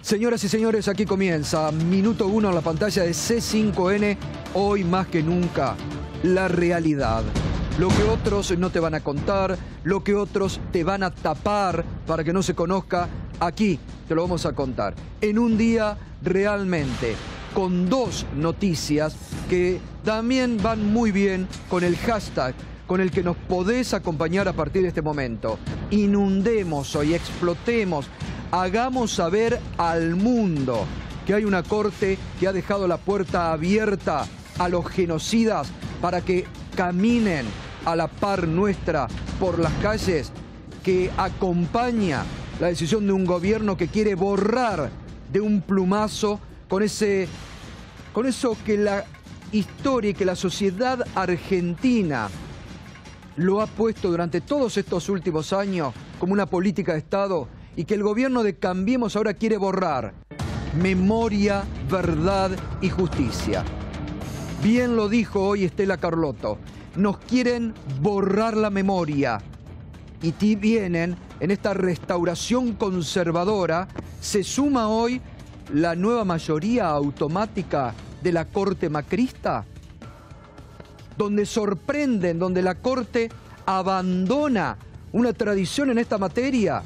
Señoras y señores, aquí comienza Minuto 1 en la pantalla de C5N. Hoy más que nunca, la realidad. Lo que otros no te van a contar, lo que otros te van a tapar para que no se conozca, aquí te lo vamos a contar. En un día realmente con dos noticias que también van muy bien con el hashtag con el que nos podés acompañar a partir de este momento. Inundemos hoy, explotemos, hagamos saber al mundo que hay una corte que ha dejado la puerta abierta a los genocidas para que caminen a la par nuestra por las calles, que acompaña la decisión de un gobierno que quiere borrar de un plumazo con eso que la historia y que la sociedad argentina lo ha puesto durante todos estos últimos años como una política de Estado y que el gobierno de Cambiemos ahora quiere borrar. Memoria, verdad y justicia. Bien lo dijo hoy Estela Carlotto. Nos quieren borrar la memoria. Y vienen en esta restauración conservadora. Se suma hoy la nueva mayoría automática de la Corte Macrista, donde sorprenden, donde la Corte abandona una tradición en esta materia,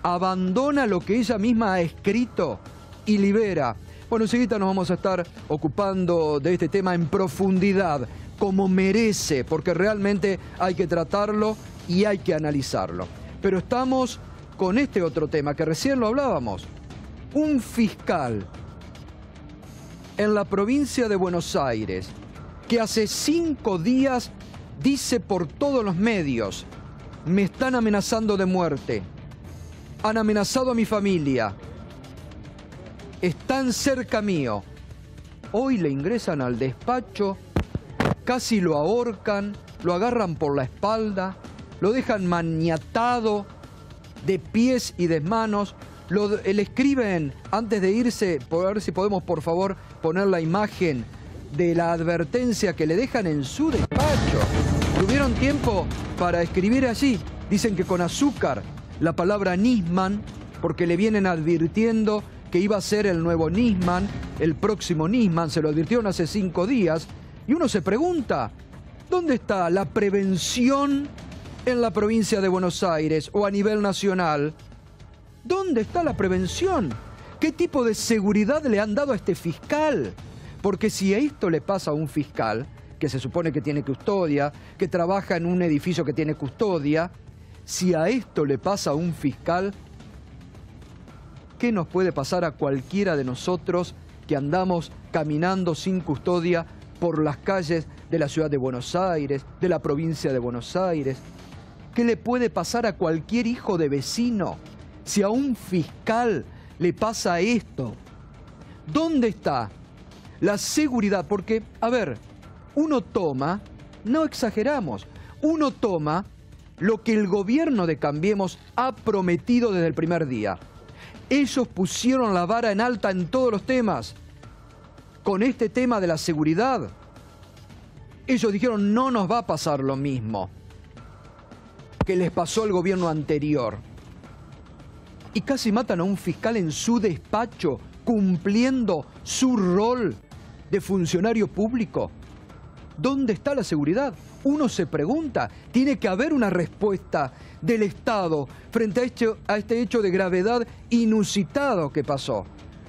abandona lo que ella misma ha escrito y libera. Bueno, enseguida nos vamos a estar ocupando de este tema en profundidad, como merece, porque realmente hay que tratarlo y hay que analizarlo. Pero estamos con este otro tema, que recién lo hablábamos. Un fiscal en la provincia de Buenos Aires, que hace 5 días dice por todos los medios: me están amenazando de muerte, han amenazado a mi familia, están cerca mío. Hoy le ingresan al despacho, casi lo ahorcan, lo agarran por la espalda, lo dejan maniatado de pies y de manos, le escriben antes de irse, por ver si podemos por favor poner la imagen de la advertencia que le dejan en su despacho. Tuvieron tiempo para escribir allí, dicen que con azúcar, la palabra Nisman, porque le vienen advirtiendo que iba a ser el nuevo Nisman, el próximo Nisman, se lo advirtieron hace 5 días, y uno se pregunta, ¿dónde está la prevención en la provincia de Buenos Aires o a nivel nacional? ¿Dónde está la prevención? ¿Qué tipo de seguridad le han dado a este fiscal? Porque si a esto le pasa a un fiscal, que se supone que tiene custodia, que trabaja en un edificio que tiene custodia, si a esto le pasa a un fiscal, ¿qué nos puede pasar a cualquiera de nosotros que andamos caminando sin custodia por las calles de la ciudad de Buenos Aires, de la provincia de Buenos Aires? ¿Qué le puede pasar a cualquier hijo de vecino si a un fiscal le pasa esto? ¿Dónde está la seguridad? Porque, a ver, uno toma, no exageramos, uno toma lo que el gobierno de Cambiemos ha prometido desde el primer día. Ellos pusieron la vara en alta en todos los temas. Con este tema de la seguridad, ellos dijeron: no nos va a pasar lo mismo que les pasó al gobierno anterior. Y casi matan a un fiscal en su despacho, cumpliendo su rol de funcionario público. ¿Dónde está la seguridad? Uno se pregunta. Tiene que haber una respuesta del Estado frente a este hecho de gravedad inusitado que pasó.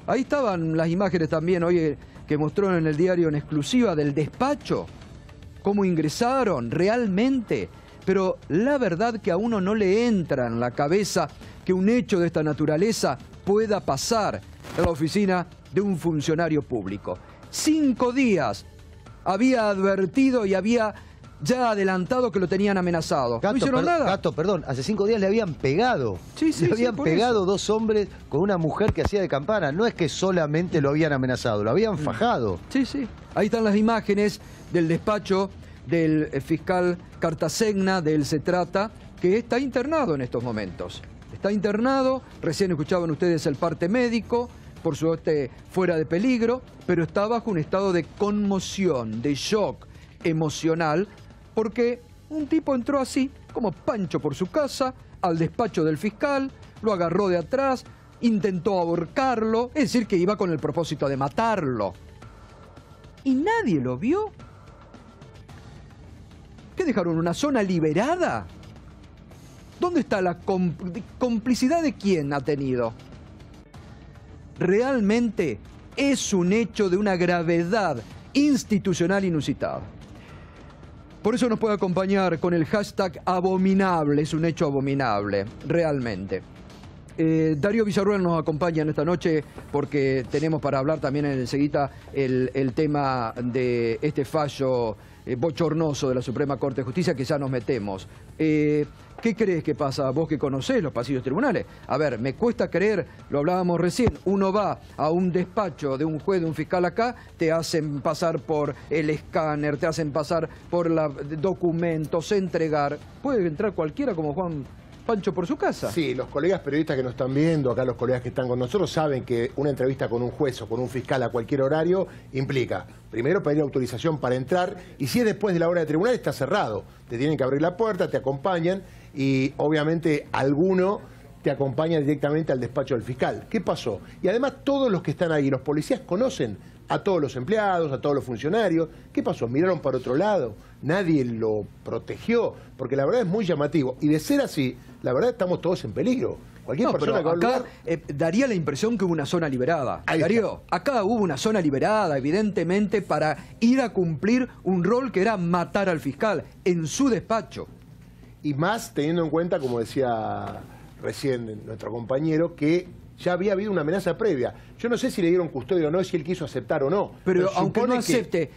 Ahí estaban las imágenes también hoy que mostró en el diario en exclusiva del despacho. Cómo ingresaron realmente. Pero la verdad que a uno no le entra en la cabeza que un hecho de esta naturaleza pueda pasar en la oficina de un funcionario público. 5 días había advertido y había ya adelantado que lo tenían amenazado. Gato, no hicieron nada. Gato, perdón, hace 5 días le habían pegado. Sí, le habían pegado 2 hombres con una mujer que hacía de campana. No es que solamente lo habían amenazado, lo habían fajado. Sí, sí. Ahí están las imágenes del despacho del fiscal Cartasegna, de él se trata, que está internado en estos momentos. Está internado, recién escuchaban ustedes el parte médico, por suerte fuera de peligro, pero está bajo un estado de conmoción, de shock emocional, porque un tipo entró así, como Pancho por su casa, al despacho del fiscal, lo agarró de atrás intentó ahorcarlo, es decir, que iba con el propósito de matarlo. ¿Y nadie lo vio? ¿Qué dejaron? ¿Una zona liberada? ¿Dónde está la complicidad de quién ha tenido? Realmente es un hecho de una gravedad institucional inusitada. Por eso nos puede acompañar con el hashtag abominable, es un hecho abominable, realmente. Darío Villarruel nos acompaña en esta noche porque tenemos para hablar también enseguida el tema de este fallo bochornoso de la Suprema Corte de Justicia, que ya nos metemos. ¿Qué crees que pasa? Vos que conocés los pasillos tribunales. A ver, me cuesta creer, lo hablábamos recién, uno va a un despacho de un juez, de un fiscal acá, te hacen pasar por el escáner, te hacen pasar por los documentos, entregar. Puede entrar cualquiera como Juan Pancho por su casa. Sí, los colegas periodistas que nos están viendo, acá los colegas que están con nosotros, saben que una entrevista con un juez o con un fiscal a cualquier horario implica, primero, pedir autorización para entrar, y si es después de la hora de tribunal, está cerrado. Te tienen que abrir la puerta, te acompañan, y obviamente alguno te acompaña directamente al despacho del fiscal. ¿Qué pasó? Y además todos los que están ahí, los policías conocen a todos los empleados, a todos los funcionarios. ¿Qué pasó? Miraron para otro lado, nadie lo protegió, porque la verdad es muy llamativo. Y de ser así, la verdad estamos todos en peligro. Cualquier persona que va a un lugar... daría la impresión que hubo una zona liberada. Darío, acá hubo una zona liberada, evidentemente, para ir a cumplir un rol que era matar al fiscal en su despacho. Y más teniendo en cuenta, como decía recién nuestro compañero, que ya había habido una amenaza previa. Yo no sé si le dieron custodia o no, si él quiso aceptar o no. Pero aunque no acepte,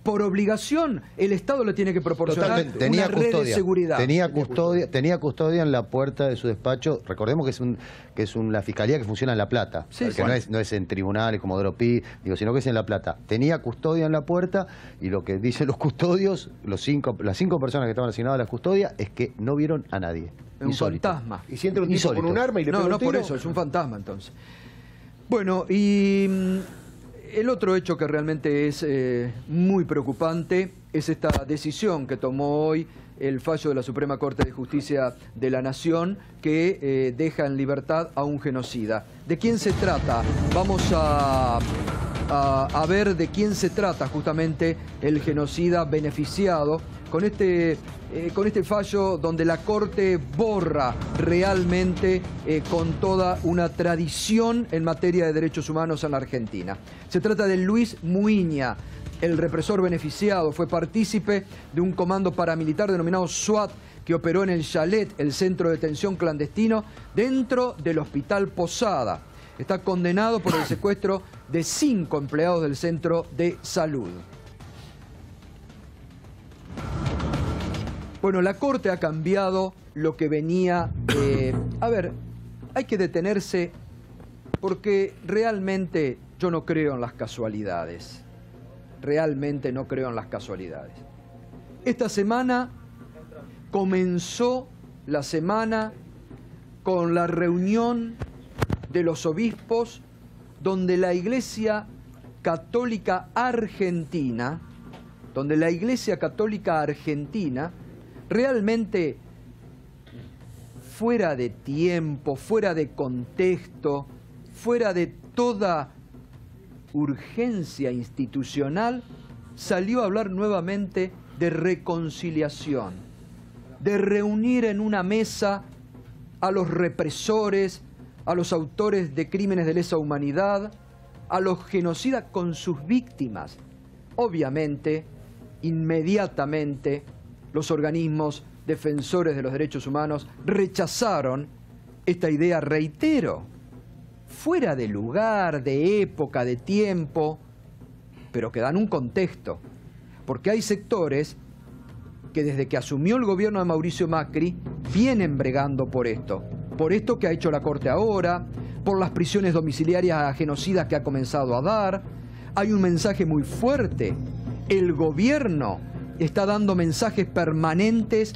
por obligación, el Estado le tiene que proporcionar una red de seguridad. Tenía custodia en la puerta de su despacho. Recordemos que es la fiscalía que funciona en La Plata. Sí, que no es en tribunales como Dropí, sino que es en La Plata. Tenía custodia en la puerta, y lo que dicen los custodios, las 5 personas que estaban asignadas a la custodia, es que no vieron a nadie. Es un fantasma. ¿Y si entra un tipo con un arma y le pega un tiro? No, por eso, es un fantasma entonces. Bueno, y el otro hecho que realmente es muy preocupante es esta decisión que tomó hoy el fallo de la Suprema Corte de Justicia de la Nación, que deja en libertad a un genocida. ¿De quién se trata? Vamos a ver de quién se trata justamente el genocida beneficiado con este fallo, donde la Corte borra realmente con toda una tradición en materia de derechos humanos en la Argentina. Se trata de Luis Muiña, el represor beneficiado. Fue partícipe de un comando paramilitar denominado SWAT, que operó en el Chalet, el centro de detención clandestino, dentro del Hospital Posada. Está condenado por el secuestro de 5 empleados del centro de salud. Bueno, la Corte ha cambiado lo que venía... a ver, hay que detenerse porque realmente yo no creo en las casualidades. Realmente no creo en las casualidades. Esta semana comenzó la semana con la reunión de los obispos, donde la Iglesia Católica Argentina, realmente, fuera de tiempo, fuera de contexto, fuera de toda urgencia institucional, salió a hablar nuevamente de reconciliación, de reunir en una mesa a los represores, a los autores de crímenes de lesa humanidad, a los genocidas con sus víctimas. Obviamente, inmediatamente, los organismos defensores de los derechos humanos rechazaron esta idea, reitero, fuera de lugar, de época, de tiempo, pero que dan un contexto. Porque hay sectores que desde que asumió el gobierno de Mauricio Macri vienen bregando por esto que ha hecho la Corte ahora, por las prisiones domiciliarias a genocidas que ha comenzado a dar. Hay un mensaje muy fuerte. El gobierno está dando mensajes permanentes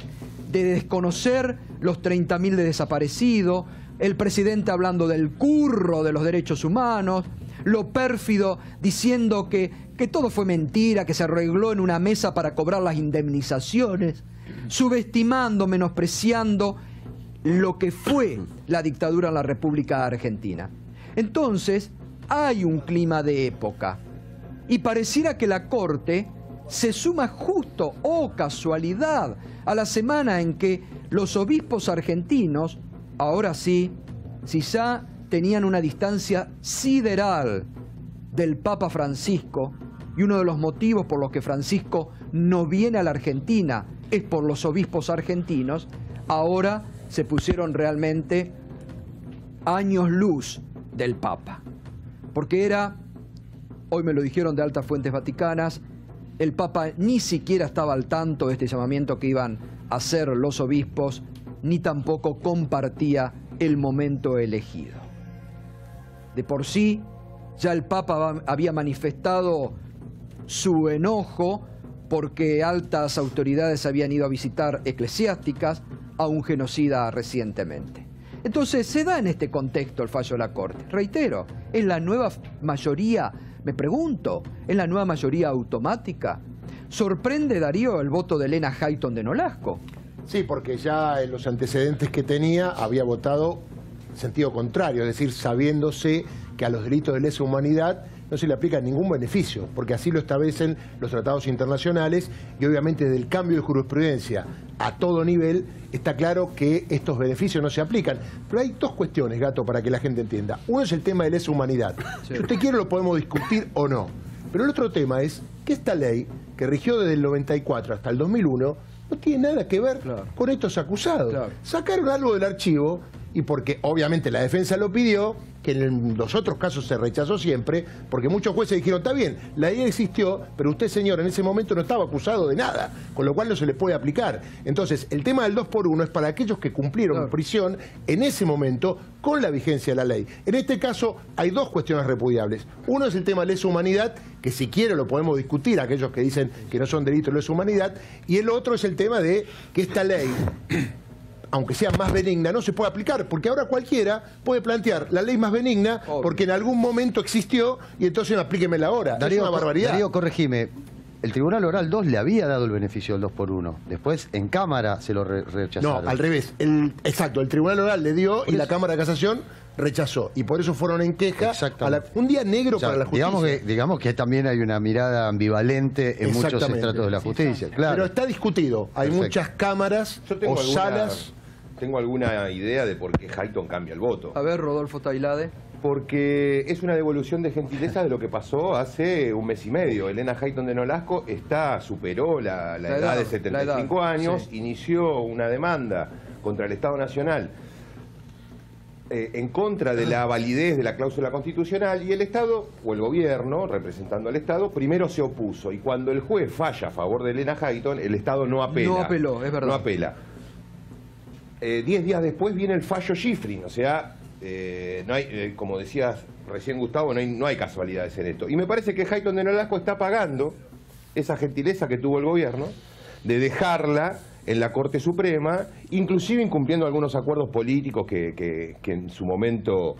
de desconocer los 30.000 de desaparecidos, el presidente hablando del curro de los derechos humanos, lo pérfido diciendo que todo fue mentira, que se arregló en una mesa para cobrar las indemnizaciones, subestimando, menospreciando lo que fue la dictadura en la República Argentina. Entonces, hay un clima de época y pareciera que la Corte se suma justo, casualidad, a la semana en que los obispos argentinos, ahora sí, ya tenían una distancia sideral del Papa Francisco, y uno de los motivos por los que Francisco no viene a la Argentina es por los obispos argentinos. Ahora se pusieron realmente años luz del Papa, porque era, hoy me lo dijeron de altas fuentes vaticanas, el Papa ni siquiera estaba al tanto de este llamamiento que iban a hacer los obispos, ni tampoco compartía el momento elegido. De por sí, ya el Papa había manifestado su enojo porque altas autoridades habían ido a visitar eclesiásticas a un genocida recientemente. Entonces se da en este contexto el fallo de la Corte. Reitero, ¿es la nueva mayoría? Me pregunto, ¿es la nueva mayoría automática? ¿Sorprende, Darío, el voto de Elena Hayton de Nolasco? Sí, porque ya en los antecedentes que tenía había votado en sentido contrario, es decir, sabiéndose que a los delitos de lesa humanidad no se le aplica ningún beneficio, porque así lo establecen los tratados internacionales y obviamente del cambio de jurisprudencia a todo nivel está claro que estos beneficios no se aplican. Pero hay dos cuestiones, Gato, para que la gente entienda. Uno es el tema de lesa humanidad. Sí. Si usted quiere lo podemos discutir o no. Pero el otro tema es que esta ley, que rigió desde el 94 hasta el 2001, no tiene nada que ver con estos acusados. Sacaron algo del archivo y porque obviamente la defensa lo pidió, que en los otros casos se rechazó siempre, porque muchos jueces dijeron, está bien, la ley existió, pero usted, señor, en ese momento no estaba acusado de nada, con lo cual no se le puede aplicar. Entonces, el tema del 2x1 es para aquellos que cumplieron prisión en ese momento con la vigencia de la ley. En este caso, hay dos cuestiones repudiables. Uno es el tema de lesa humanidad, que si quiere lo podemos discutir, aquellos que dicen que no son delitos de lesa humanidad, y el otro es el tema de que esta ley, aunque sea más benigna, no se puede aplicar, porque ahora cualquiera puede plantear la ley más benigna porque en algún momento existió y entonces aplíquemela ahora. Darío, es una barbaridad. Darío, corregime. El Tribunal Oral 2 le había dado el beneficio del 2x1. Después, en Cámara, se lo rechazaron. No, al revés. Exacto, el Tribunal Oral le dio y la Cámara de Casación rechazó. Y por eso fueron en queja. Un día negro para la justicia. Digamos que también hay una mirada ambivalente en muchos estratos de la justicia. Claro. Pero está discutido. Hay muchas cámaras o salas. Tengo alguna idea de por qué Hayton cambia el voto. A ver, Rodolfo Tailade. Porque es una devolución de gentileza de lo que pasó hace un mes y medio. Elena Hayton de Nolasco superó la edad de 75 años, inició una demanda contra el Estado Nacional en contra de la validez de la cláusula constitucional, y el Estado, o el gobierno, representando al Estado, primero se opuso. Y cuando el juez falla a favor de Elena Hayton, el Estado no apela. No apeló, es verdad. No apela. 10 días después viene el fallo Schifrin, o sea, no hay, como decías recién Gustavo, no hay casualidades en esto. Y me parece que Hayton de Nolasco está pagando esa gentileza que tuvo el gobierno de dejarla en la Corte Suprema, inclusive incumpliendo algunos acuerdos políticos que en su momento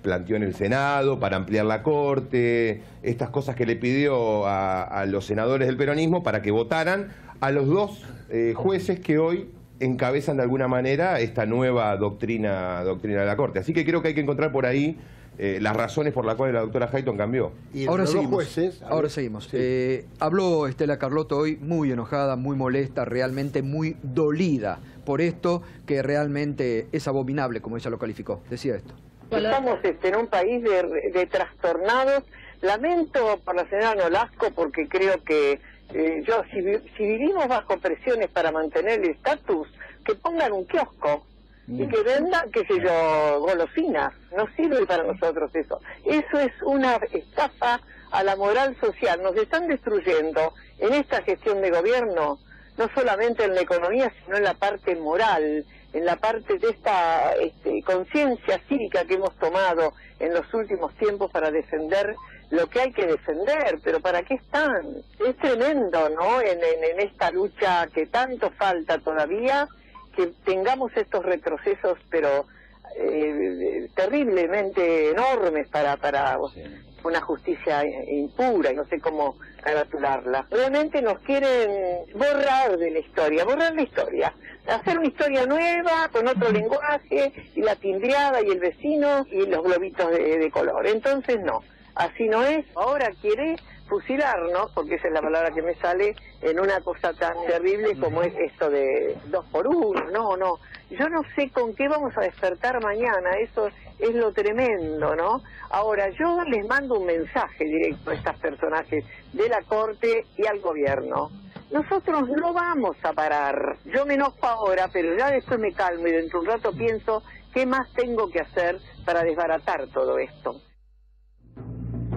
planteó en el Senado para ampliar la Corte, estas cosas que le pidió a los senadores del peronismo para que votaran a los dos jueces que hoy encabezan de alguna manera esta nueva doctrina de la Corte. Así que creo que hay que encontrar por ahí las razones por las cuales la doctora Hayton cambió. Y ahora seguimos. Habló Estela Carlotto hoy muy enojada, muy molesta, realmente muy dolida por esto que realmente es abominable, como ella lo calificó. Decía esto. Estamos en un país de trastornados. Lamento por la señora Nolasco porque creo que si vivimos bajo presiones para mantener el estatus, que pongan un kiosco y que vendan, qué sé yo, golosinas. No sirve para nosotros eso. Eso es una estafa a la moral social. Nos están destruyendo en esta gestión de gobierno, no solamente en la economía, sino en la parte moral, en la parte de esta conciencia cívica que hemos tomado en los últimos tiempos para defender lo que hay que defender. Pero ¿para qué están? Es tremendo, ¿no? En esta lucha que tanto falta todavía, que tengamos estos retrocesos, pero terriblemente enormes para una justicia impura, no sé cómo gratularla. Realmente nos quieren borrar de la historia, hacer una historia nueva, con otro lenguaje, y la timbreada, y el vecino, y los globitos de color. Entonces no, así no es. Ahora quiere fusilarnos, porque esa es la palabra que me sale, en una cosa tan terrible como es esto de 2 por 1. No, yo no sé con qué vamos a despertar mañana, eso es lo tremendo, ¿no? Ahora, yo les mando un mensaje directo a estos personajes de la Corte y al gobierno. Nosotros no vamos a parar. Yo me enojo ahora, pero ya después me calmo y dentro de un rato pienso qué más tengo que hacer para desbaratar todo esto.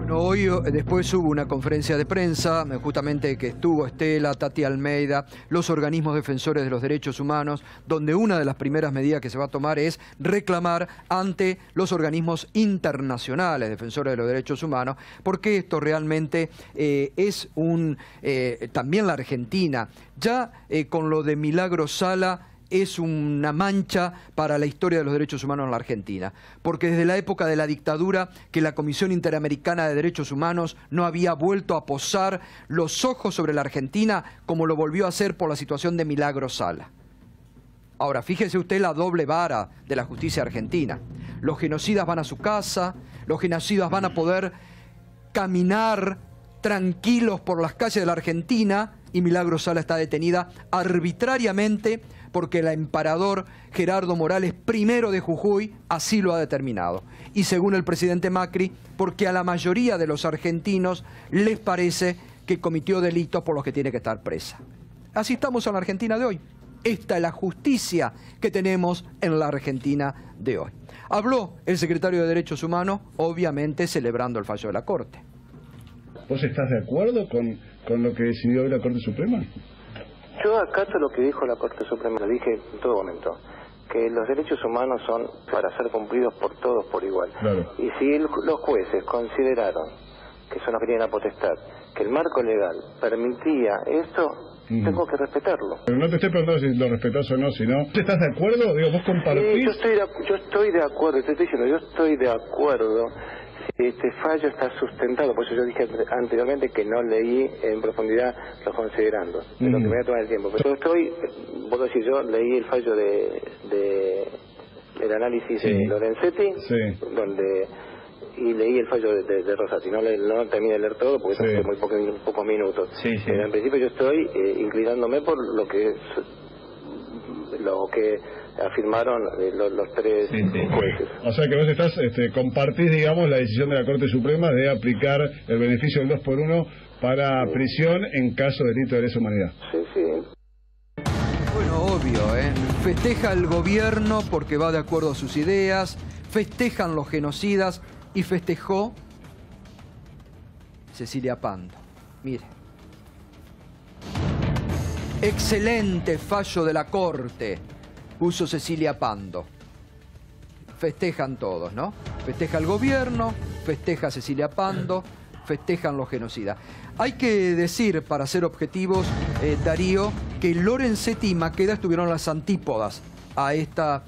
Bueno, hoy después hubo una conferencia de prensa, justamente que estuvo Estela, Tati Almeida, los organismos defensores de los derechos humanos, donde una de las primeras medidas que se va a tomar es reclamar ante los organismos internacionales defensores de los derechos humanos, porque esto realmente es también la Argentina. Ya con lo de Milagro Sala es una mancha para la historia de los derechos humanos en la Argentina, porque desde la época de la dictadura que la Comisión Interamericana de Derechos Humanos no había vuelto a posar los ojos sobre la Argentina como lo volvió a hacer por la situación de Milagro Sala. Ahora, fíjese usted la doble vara de la justicia argentina. Los genocidas van a su casa, los genocidas van a poder caminar tranquilos por las calles de la Argentina, y Milagro Sala está detenida arbitrariamente porque el emperador Gerardo Morales I de Jujuy así lo ha determinado. Y según el presidente Macri, porque a la mayoría de los argentinos les parece que cometió delitos por los que tiene que estar presa. Así estamos en la Argentina de hoy. Esta es la justicia que tenemos en la Argentina de hoy. Habló el secretario de Derechos Humanos, obviamente celebrando el fallo de la Corte. ¿Vos estás de acuerdo con lo que decidió hoy la Corte Suprema? Yo acato lo que dijo la Corte Suprema, lo dije en todo momento, que los derechos humanos son para ser cumplidos por todos por igual. Claro. Y si los jueces consideraron, que son los que tienen la potestad, que el marco legal permitía esto, tengo que respetarlo. Pero no te estoy preguntando si lo respetás o no, sino... ¿Estás de acuerdo? Digo, ¿vos compartís? Sí, yo estoy de acuerdo, te estoy diciendo, yo estoy de acuerdo. Este fallo está sustentado, por eso yo dije anteriormente que no leí en profundidad los considerandos, de lo que me voy a tomar el tiempo. Pero puedo decir, yo leí el fallo del análisis de Lorenzetti, y leí el fallo de Rosati, no terminé de leer todo porque son muy pocos minutos. Pero en principio yo estoy inclinándome por lo que afirmaron los tres jueces. O sea que vos compartís, digamos, la decisión de la Corte Suprema de aplicar el beneficio del 2 por 1 para prisión en caso de delito de lesa humanidad. Sí. Bueno, obvio, festeja el gobierno porque va de acuerdo a sus ideas, festejan los genocidas y festejó Cecilia Pando. Mire. Excelente fallo de la Corte, puso Cecilia Pando. Festejan todos, ¿no? Festeja el gobierno, festeja Cecilia Pando, festejan los genocidas. Hay que decir, para ser objetivos, Darío, que Lorenzetti y Maqueda estuvieron las antípodas a esta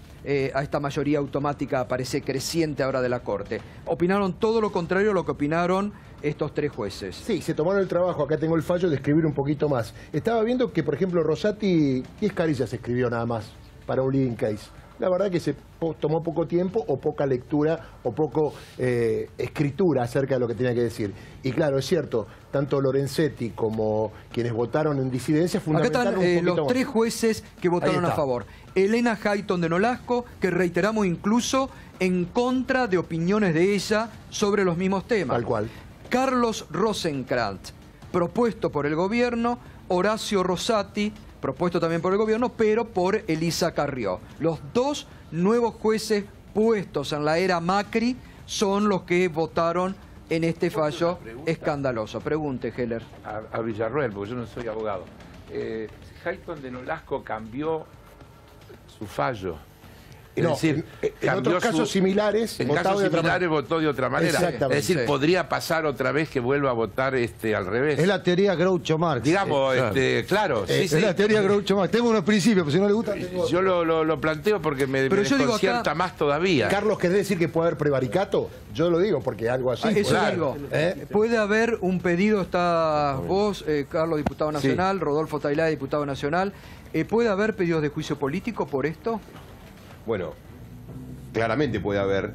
mayoría automática, parece creciente ahora de la Corte. Opinaron todo lo contrario a lo que opinaron estos tres jueces. Sí, se tomaron el trabajo, acá tengo el fallo, de escribir un poquito más. Estaba viendo que, por ejemplo, Rosati 10 carillas escribió nada más para un leading case. La verdad que se tomó poco tiempo o poca lectura o poco escritura acerca de lo que tenía que decir. Y claro, es cierto, tanto Lorenzetti como quienes votaron en disidencia fundamentaron acá están los tres jueces que votaron a favor. Elena Hayton de Nolasco, que reiteramos incluso en contra de opiniones de ella sobre los mismos temas. Tal cual. Carlos Rosenkrantz, propuesto por el gobierno. Horacio Rosati, propuesto también por el gobierno, pero por Elisa Carrió. Los dos nuevos jueces puestos en la era Macri son los que votaron en este fallo escandaloso. Pregunte, Heller. A Villarroel, porque yo no soy abogado. Hayton de Nolasco cambió su fallo. Es No, decir, en otros casos similares, en casos similares votó de otra manera. Exactamente. Es decir, Sí. podría pasar otra vez que vuelva a votar al revés. Es la teoría Groucho Marx. Digamos, claro, sí, Es sí. la teoría Groucho Marx. Tengo unos principios, pero si no le gusta, tengo... Yo lo planteo porque me Pero yo digo desconcierta acá- más todavía. Carlos, ¿querés decir que puede haber prevaricato? Yo lo digo porque algo así. Eso puede digo. haber. Puede haber un pedido, está vos, Carlos, diputado nacional, Rodolfo Tailá, diputado nacional. ¿Puede haber pedidos de juicio político por esto? Bueno, claramente puede haber.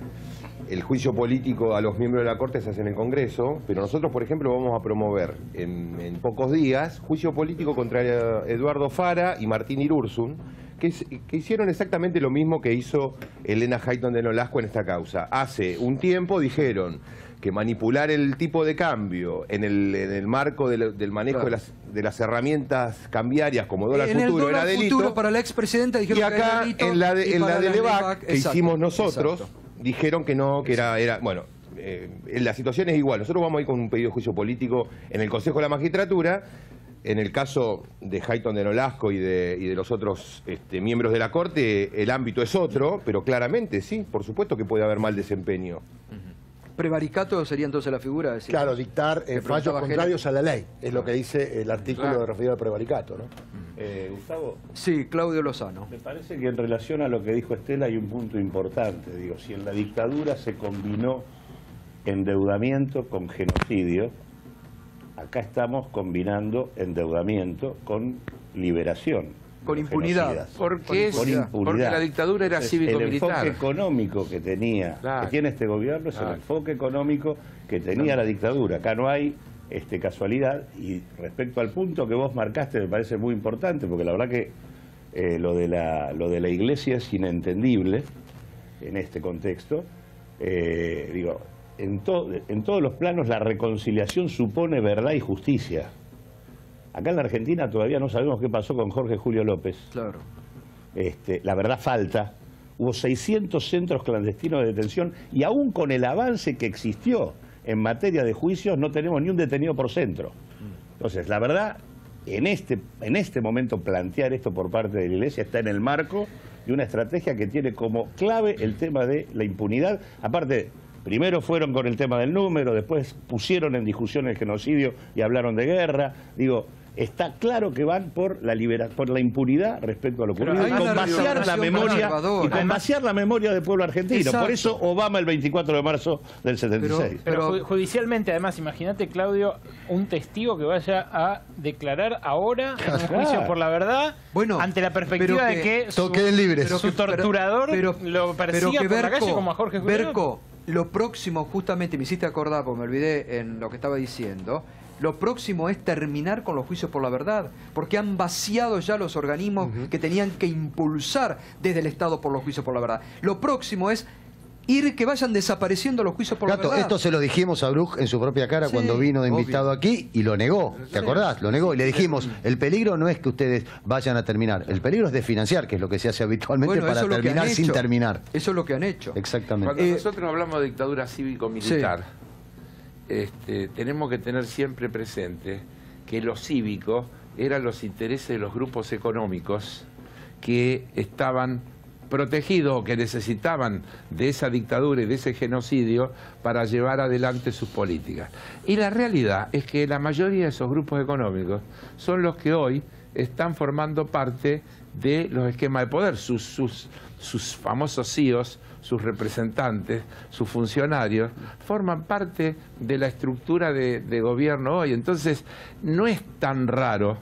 El juicio político a los miembros de la Corte se hace en el Congreso, pero nosotros, por ejemplo, vamos a promover en pocos días juicio político contra Eduardo Fara y Martín Irursun, que hicieron exactamente lo mismo que hizo Elena Hayton de Nolasco en esta causa. Hace un tiempo dijeron que manipular el tipo de cambio en el marco del manejo de las herramientas cambiarias como dólar En el futuro dólar era delito. futuro para la expresidenta dijeron Y acá, que era delito, en la de, y en para la de las Levac, Levac, que exacto, hicimos nosotros, exacto. dijeron que no, que era bueno, la situación es igual. Nosotros vamos a ir con un pedido de juicio político en el Consejo de la Magistratura. En el caso de Hayton de Nolasco y de los otros miembros de la Corte, el ámbito es otro, pero claramente sí, por supuesto que puede haber mal desempeño. Prevaricato sería entonces la figura. Es decir, Claro, dictar me fallos preguntaba contrarios a la ley, es lo que dice el artículo referido al prevaricato, ¿no? Gustavo, Sí, Claudio Lozano. me parece que en relación a lo que dijo Estela hay un punto importante. Digo, si en la dictadura se combinó endeudamiento con genocidio, acá estamos combinando endeudamiento con liberación. Con de impunidad. genocidas. Porque la dictadura era Entonces, cívico-militar. El enfoque económico que tenía, Claro. que tiene este gobierno es el enfoque económico que tenía la dictadura. Acá no hay casualidad. Y respecto al punto que vos marcaste me parece muy importante, porque la verdad que lo de la iglesia es inentendible en este contexto. Digo, en todos los planos la reconciliación supone verdad y justicia. Acá en la Argentina todavía no sabemos qué pasó con Jorge Julio López. Claro. La verdad falta. Hubo 600 centros clandestinos de detención y aún con el avance que existió en materia de juicios no tenemos ni un detenido por centro. Entonces, la verdad, en este momento plantear esto por parte de la Iglesia está en el marco de una estrategia que tiene como clave el tema de la impunidad. Aparte, primero fueron con el tema del número, después pusieron en discusión el genocidio y hablaron de guerra. Digo, está claro que van por la impunidad respecto a lo ocurrido y con vaciar la memoria del pueblo argentino. Exacto. Por eso Obama el 24 de marzo del 76. Pero judicialmente, además, imagínate, Claudio, un testigo que vaya a declarar ahora en un juicio por la verdad, ante la perspectiva de que su torturador lo persiga por la calle como a Jorge Julio. Berco, lo próximo, justamente me hiciste acordar, porque me olvidé en lo que estaba diciendo, lo próximo es terminar con los juicios por la verdad, porque han vaciado ya los organismos que tenían que impulsar desde el Estado por los juicios por la verdad. Lo próximo es que vayan desapareciendo los juicios por la verdad. Esto se lo dijimos a Bruch en su propia cara cuando vino de invitado aquí y lo negó, ¿te acordás? Lo negó y le dijimos, el peligro no es que ustedes vayan a terminar, el peligro es desfinanciar, que es lo que se hace habitualmente para terminar sin terminar. Eso es lo que han hecho. Exactamente. Cuando nosotros hablamos de dictadura cívico-militar, tenemos que tener siempre presente que lo cívico eran los intereses de los grupos económicos que estaban protegidos o que necesitaban de esa dictadura y de ese genocidio para llevar adelante sus políticas. Y la realidad es que la mayoría de esos grupos económicos son los que hoy están formando parte de los esquemas de poder, sus famosos CEOs, sus representantes, sus funcionarios, forman parte de la estructura de gobierno hoy. Entonces, no es tan raro,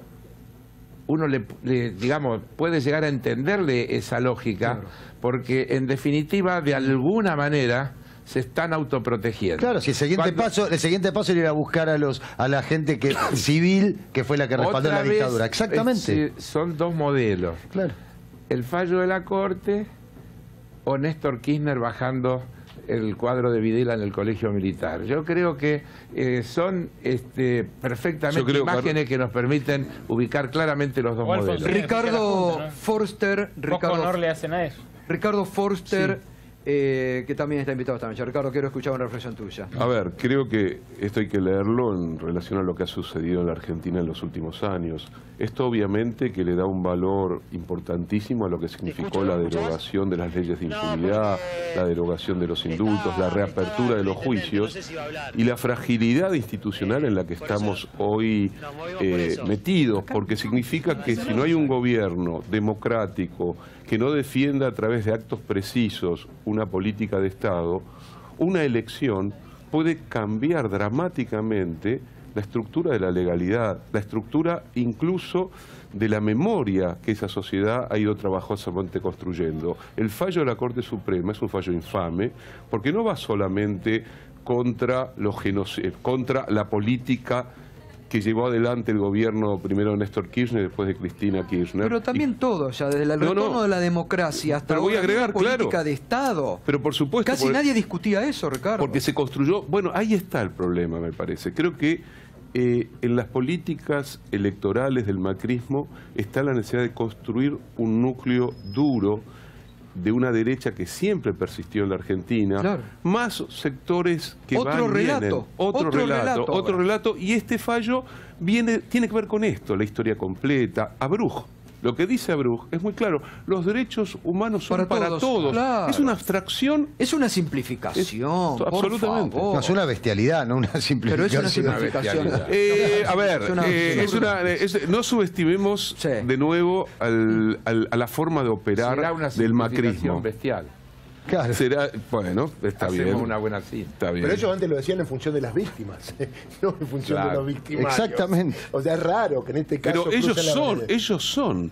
uno digamos, puede llegar a entenderle esa lógica, porque en definitiva, de alguna manera, se están autoprotegiendo. Claro, si el siguiente paso era ir a buscar a la gente civil que fue la que respaldó la dictadura. Exactamente. Son dos modelos. Claro. El fallo de la Corte o Néstor Kirchner bajando el cuadro de Videla en el colegio militar. Yo creo que son perfectamente imágenes que nos permiten ubicar claramente los dos modelos. Ricardo Forster, Poco honor le hacen a eso. Ricardo Forster, que también está invitado esta noche. Ricardo, quiero escuchar una reflexión tuya. A ver, creo que esto hay que leerlo en relación a lo que ha sucedido en la Argentina en los últimos años. Esto obviamente que le da un valor importantísimo a lo que significó la derogación de las leyes de impunidad, la derogación de los indultos, la reapertura de los juicios y la fragilidad institucional en la que estamos hoy metidos, porque significa que si no hay un gobierno democrático que no defienda a través de actos precisos una política de Estado, una elección puede cambiar dramáticamente la estructura de la legalidad, la estructura incluso de la memoria que esa sociedad ha ido trabajosamente construyendo. El fallo de la Corte Suprema es un fallo infame porque no va solamente contra contra la política que llevó adelante el gobierno primero de Néstor Kirchner y después de Cristina Kirchner. Pero también todo, ya desde el retorno de la democracia hasta voy a agregar, política de Estado. Pero por supuesto... Casi nadie discutía eso, Ricardo. Porque se construyó... Bueno, ahí está el problema, me parece. Creo que en las políticas electorales del macrismo está la necesidad de construir un núcleo duro de una derecha que siempre persistió en la Argentina, claro, más sectores que otro van relato, otro relato, y este fallo tiene que ver con esto, la historia completa. Abruj, lo que dice Abruj es muy claro, los derechos humanos son para todos. Claro. Es una abstracción. Es una simplificación, absolutamente. No, es una bestialidad, no una simplificación. Pero es una simplificación. A ver, no subestimemos de nuevo a la forma de operar del macrismo. Bestial. Claro. Bueno, está Hacemos bien. una buena cita. Está bien. Pero ellos antes lo decían en función de las víctimas, no en función de los victimarios. Exactamente. O sea, es raro que en este caso... Pero ellos son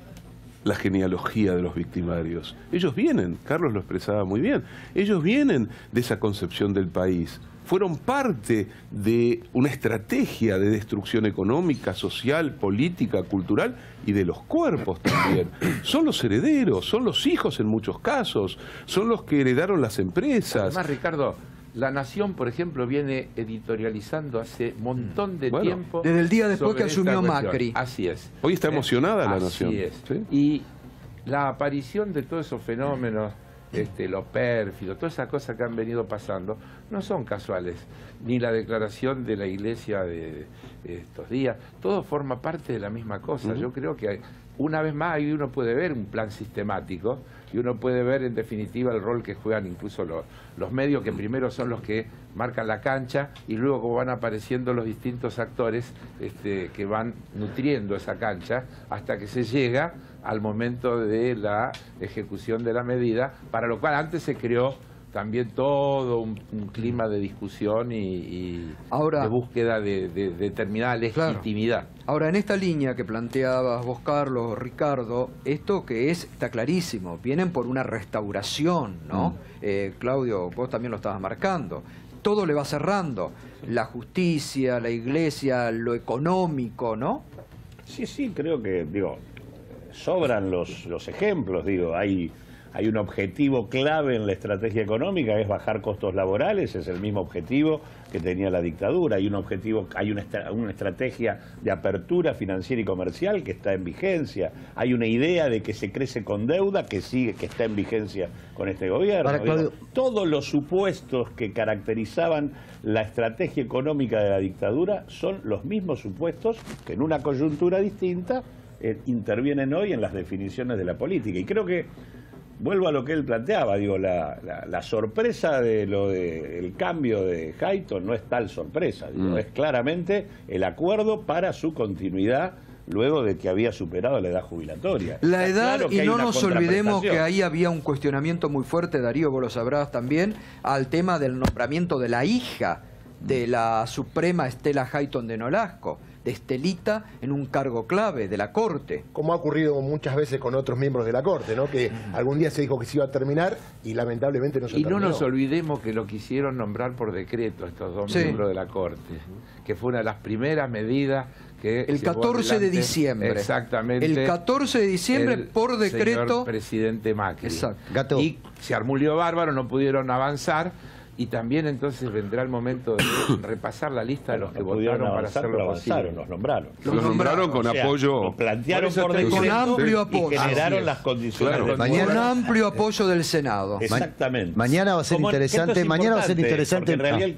la genealogía de los victimarios. Ellos vienen, Carlos lo expresaba muy bien, ellos vienen de esa concepción del país. Fueron parte de una estrategia de destrucción económica, social, política, cultural y de los cuerpos también. Son los herederos, son los hijos en muchos casos, son los que heredaron las empresas. Además, Ricardo, La Nación, por ejemplo, viene editorializando hace un montón de tiempo. Desde el día después que asumió Macri. Así es. Hoy está emocionada La Nación. Así es. ¿Sí? Y la aparición de todos esos fenómenos, lo pérfido, todas esas cosas que han venido pasando, no son casuales. Ni la declaración de la Iglesia de estos días, todo forma parte de la misma cosa. Yo creo que una vez más ahí uno puede ver un plan sistemático y uno puede ver en definitiva el rol que juegan incluso los medios, que primero son los que marcan la cancha y luego como van apareciendo los distintos actores que van nutriendo esa cancha hasta que se llega al momento de la ejecución de la medida, para lo cual antes se creó también todo un clima de discusión y de búsqueda de determinada legitimidad. Claro. Ahora, en esta línea que planteabas vos, Carlos, Ricardo, esto que está clarísimo, vienen por una restauración, ¿no? Claudio, vos también lo estabas marcando. Todo le va cerrando, la justicia, la iglesia, lo económico, ¿no? Sí, creo que, sobran los ejemplos, hay un objetivo clave en la estrategia económica, es bajar costos laborales, es el mismo objetivo que tenía la dictadura. Hay una estrategia de apertura financiera y comercial que está en vigencia. Hay una idea de que se crece con deuda que está en vigencia con este gobierno. Todos los supuestos que caracterizaban la estrategia económica de la dictadura son los mismos supuestos que en una coyuntura distinta intervienen hoy en las definiciones de la política. Y creo que vuelvo a lo que él planteaba, la sorpresa del cambio de Hayton no es tal sorpresa, es claramente el acuerdo para su continuidad luego de que había superado la edad jubilatoria. La edad, y no nos olvidemos que ahí había un cuestionamiento muy fuerte, Darío, vos lo sabrás también, al tema del nombramiento de la hija de la Suprema Estela Hayton de Nolasco, de Estelita en un cargo clave de la Corte. Como ha ocurrido muchas veces con otros miembros de la Corte, ¿no? Que algún día se dijo que se iba a terminar y lamentablemente no se terminó. Y no nos olvidemos que lo quisieron nombrar por decreto estos dos miembros de la Corte, que fue una de las primeras medidas que el 14 de diciembre. Exactamente. El 14 de diciembre por decreto. Señor presidente Macri. Exacto. Y se armó un lío bárbaro, no pudieron avanzar. Y también entonces vendrá el momento de repasar la lista de los que votaron para hacerlo posible. Los nombraron. Los nombraron con apoyo. Lo plantearon por decreto, con amplio apoyo. Y generaron las condiciones. Claro. Con amplio apoyo del Senado. Exactamente. Mañana va a ser interesante. Mañana va a ser interesante. En realidad,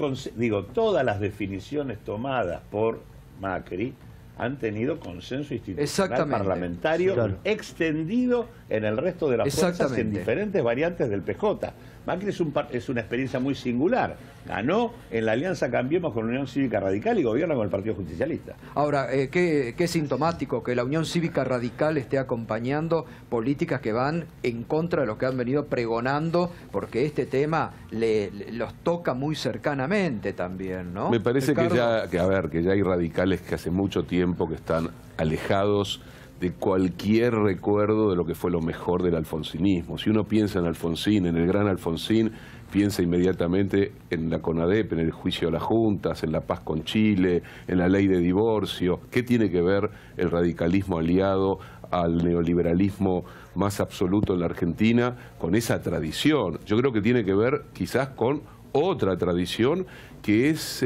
todas las definiciones tomadas por Macri han tenido consenso institucional parlamentario extendido en el resto de las fuerzas en diferentes variantes del PJ. Macri es una experiencia muy singular. Ganó en la alianza Cambiemos con la Unión Cívica Radical y gobierna con el Partido Justicialista. Ahora, qué sintomático que la Unión Cívica Radical esté acompañando políticas que van en contra de lo que han venido pregonando, porque este tema los toca muy cercanamente también, ¿no? Me parece que ya hay radicales que hace mucho tiempo que están alejados de cualquier recuerdo de lo que fue lo mejor del alfonsinismo. Si uno piensa en Alfonsín, en el gran Alfonsín, piensa inmediatamente en la CONADEP, en el juicio de las juntas, en la paz con Chile, en la ley de divorcio. ¿Qué tiene que ver el radicalismo aliado al neoliberalismo más absoluto en la Argentina con esa tradición? Yo creo que tiene que ver quizás con otra tradición, que es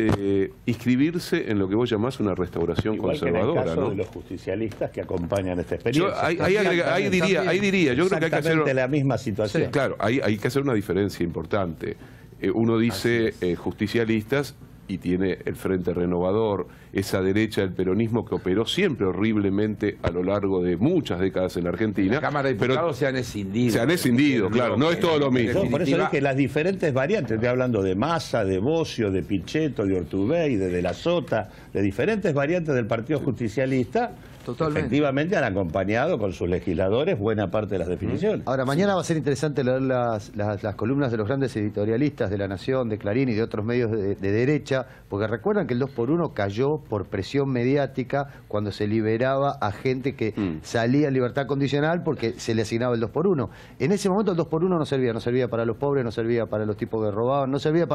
inscribirse en lo que vos llamás una restauración conservadora. En el caso de los justicialistas que acompañan esta experiencia. Ahí diría, yo creo que hay que hacer la misma situación. Sí, claro, hay que hacer una diferencia importante. Uno dice justicialistas y tiene el Frente Renovador, esa derecha del peronismo que operó siempre horriblemente a lo largo de muchas décadas en la Argentina. La Cámara de Diputados se han escindido. Se han escindido, claro, no es todo lo mismo. Por eso dije las diferentes variantes, estoy hablando de Massa, de Bocio, de Pichetto, de Ortubey, de la Sota, de diferentes variantes del Partido Justicialista. Totalmente. Efectivamente han acompañado con sus legisladores buena parte de las definiciones. Ahora, mañana va a ser interesante leer las columnas de los grandes editorialistas de La Nación, de Clarín y de otros medios de derecha, porque recuerdan que el 2x1 cayó por presión mediática cuando se liberaba a gente que salía en libertad condicional porque se le asignaba el 2x1. En ese momento el 2x1 no servía para los pobres, no servía para los tipos que robaban, no servía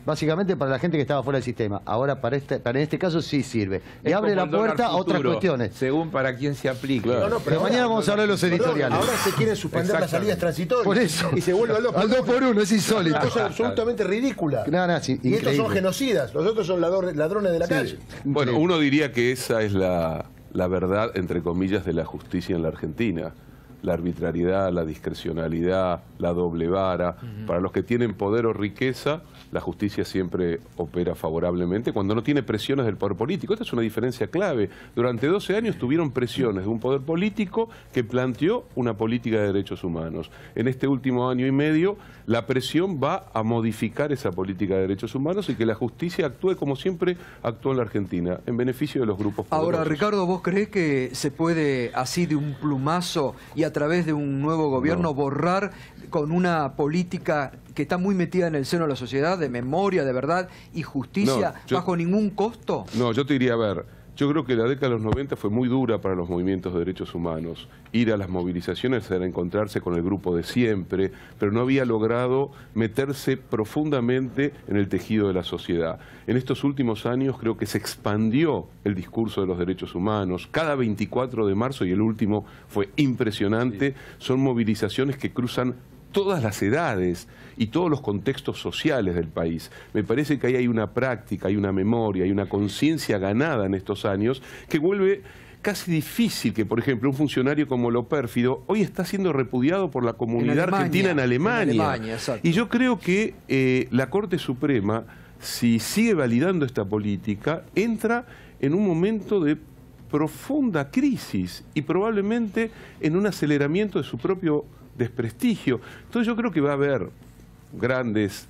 básicamente para la gente que estaba fuera del sistema. Ahora para este caso sí sirve. Y abre la puerta a otras cuestiones. Según para quién se aplique. Claro. No, pero mañana vamos a hablar de los editoriales. Ahora se quieren suspender las salidas transitorias. Por eso. Y se vuelve al 2x1, es insólito. Una cosa absolutamente ridícula. Y estos son genocidas, los otros son ladrones de la calle. Bueno, uno diría que esa es la verdad, entre comillas, de la justicia en la Argentina. La arbitrariedad, la discrecionalidad, la doble vara. Para los que tienen poder o riqueza, la justicia siempre opera favorablemente cuando no tiene presiones del poder político. Esta es una diferencia clave. Durante 12 años tuvieron presiones de un poder político que planteó una política de derechos humanos. En este último año y medio, la presión va a modificar esa política de derechos humanos y que la justicia actúe como siempre actuó en la Argentina, en beneficio de los grupos poderosos. Ahora, Ricardo, ¿vos creés que se puede, así de un plumazo y a través de un nuevo gobierno, borrar con una política que está muy metida en el seno de la sociedad, de memoria, de verdad y justicia, bajo ningún costo? No, yo te diría, a ver, yo creo que la década de los 90 fue muy dura para los movimientos de derechos humanos. Ir a las movilizaciones era encontrarse con el grupo de siempre, pero no había logrado meterse profundamente en el tejido de la sociedad. En estos últimos años creo que se expandió el discurso de los derechos humanos. Cada 24 de marzo, y el último fue impresionante, son movilizaciones que cruzan todas las edades y todos los contextos sociales del país. Me parece que ahí hay una práctica, hay una memoria, hay una conciencia ganada en estos años que vuelve casi difícil que, por ejemplo, un funcionario como Lo Pérfido hoy está siendo repudiado por la comunidad argentina en Alemania. Y yo creo que la Corte Suprema, si sigue validando esta política, entra en un momento de profunda crisis y probablemente en un aceleramiento de su propio desprestigio. Entonces yo creo que va a haber grandes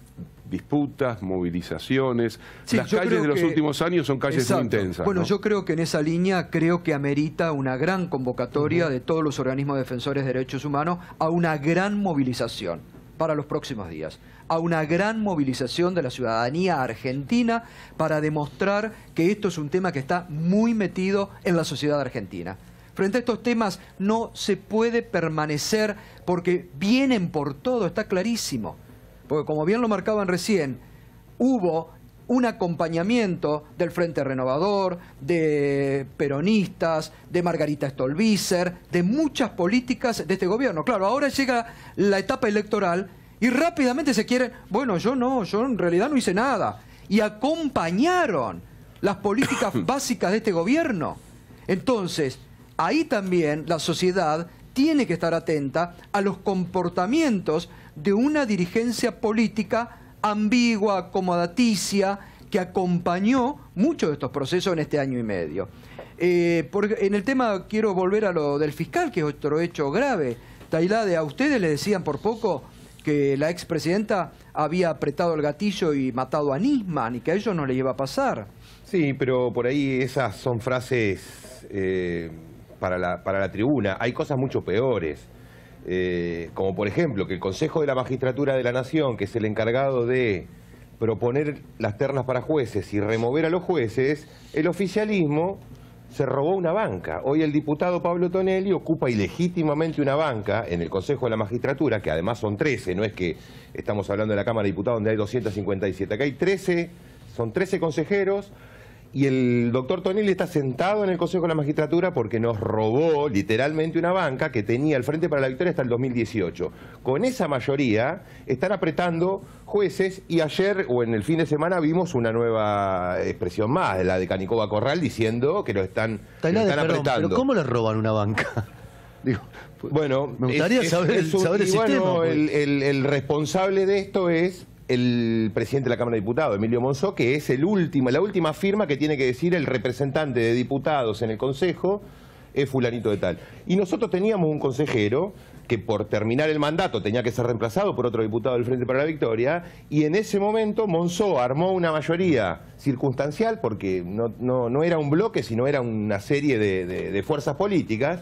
disputas, movilizaciones. Las calles de los últimos años son calles muy intensas. Bueno, ¿no? yo creo que en esa línea creo que amerita una gran convocatoria de todos los organismos defensores de derechos humanos a una gran movilización para los próximos días, a una gran movilización de la ciudadanía argentina para demostrar que esto es un tema que está muy metido en la sociedad argentina. Frente a estos temas no se puede permanecer porque vienen por todo, está clarísimo. Porque como bien lo marcaban recién, hubo un acompañamiento del Frente Renovador, de peronistas, de Margarita Stolbizer, de muchas políticas de este gobierno. Claro, ahora llega la etapa electoral Y rápidamente se quieren, bueno, yo en realidad no hice nada. Y acompañaron las políticas básicas de este gobierno. Entonces, ahí también la sociedad tiene que estar atenta a los comportamientos de una dirigencia política ambigua, acomodaticia, que acompañó muchos de estos procesos en este año y medio. Porque en el tema quiero volver a lo del fiscal, que es otro hecho grave. Tailade, a ustedes les decían por poco que la expresidenta había apretado el gatillo y matado a Nisman y que a ellos no les iba a pasar. Sí, pero por ahí esas son frases para la tribuna. Hay cosas mucho peores, como por ejemplo que el Consejo de la Magistratura de la Nación, que es el encargado de proponer las ternas para jueces y remover a los jueces, el oficialismo se robó una banca. Hoy el diputado Pablo Tonelli ocupa ilegítimamente una banca en el Consejo de la Magistratura, que además son 13, no es que estamos hablando de la Cámara de Diputados donde hay 257, acá hay 13, son 13 consejeros, y el doctor Tonelli está sentado en el Consejo de la Magistratura porque nos robó literalmente una banca que tenía el Frente para la Victoria hasta el 2018. Con esa mayoría están apretando jueces y ayer o en el fin de semana vimos una nueva expresión más, la de Canicova Corral, diciendo que lo están apretando. Pero ¿cómo le roban una banca? Digo, bueno, me gustaría saber el sistema. Bueno, el responsable de esto es el presidente de la Cámara de Diputados, Emilio Monzó, que es la última firma que tiene que decir el representante de diputados en el Consejo es fulanito de tal. Y nosotros teníamos un consejero que por terminar el mandato tenía que ser reemplazado por otro diputado del Frente para la Victoria, y en ese momento Monzó armó una mayoría circunstancial, porque no era un bloque, sino era una serie de fuerzas políticas,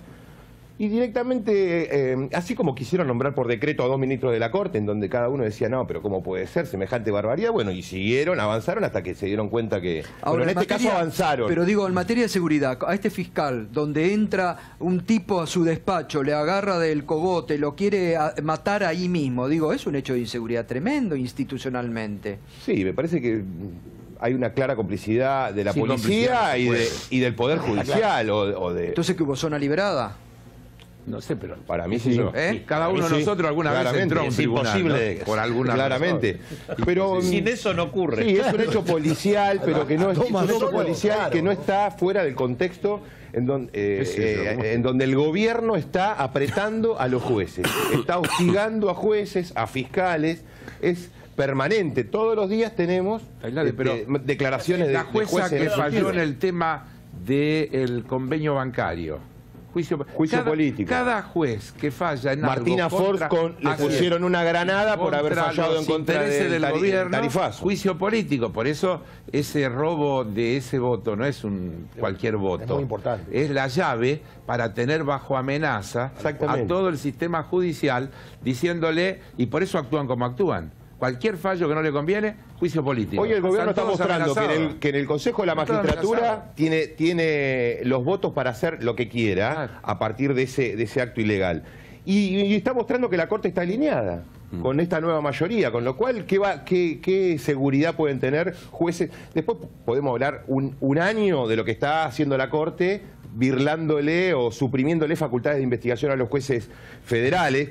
y directamente, así como quisieron nombrar por decreto a 2 ministros de la Corte, en donde cada uno decía, no, pero ¿cómo puede ser semejante barbaridad? Bueno, y siguieron, avanzaron hasta que se dieron cuenta que... Ahora, en este caso avanzaron. Pero digo, en materia de seguridad, a este fiscal, donde entra un tipo a su despacho, le agarra del cogote, lo quiere matar ahí mismo, digo, es un hecho de inseguridad tremendo institucionalmente. Sí, me parece que hay una clara complicidad de la policía y del Poder Judicial. Entonces, ¿que hubo zona liberada? No sé, pero para mí sí. Cada uno de nosotros alguna vez entró a un tribunal, ¿no? Por alguna claramente. Pero sin eso no ocurre. Sí, es un hecho policial, pero que no es un hecho policial que no está fuera del contexto en donde el gobierno está apretando a los jueces, está hostigando a jueces, a fiscales, es permanente. Todos los días tenemos declaraciones de jueces. La jueza que falló en el tema del convenio bancario. Juicio político. Cada juez que falla en Martina Ford le pusieron una granada por haber fallado en contra del gobierno. Tarifazo. Juicio político. Por eso ese robo de ese voto no es cualquier voto. Es muy importante. Es la llave para tener bajo amenaza a todo el sistema judicial, diciéndole, y por eso actúan como actúan. Cualquier fallo que no le conviene, juicio político. Hoy el gobierno está mostrando que en el Consejo de la Magistratura tiene los votos para hacer lo que quiera a partir de ese acto ilegal. Y está mostrando que la Corte está alineada con esta nueva mayoría, con lo cual, ¿qué seguridad pueden tener jueces? Después podemos hablar un año de lo que está haciendo la Corte, birlándole o suprimiéndole facultades de investigación a los jueces federales,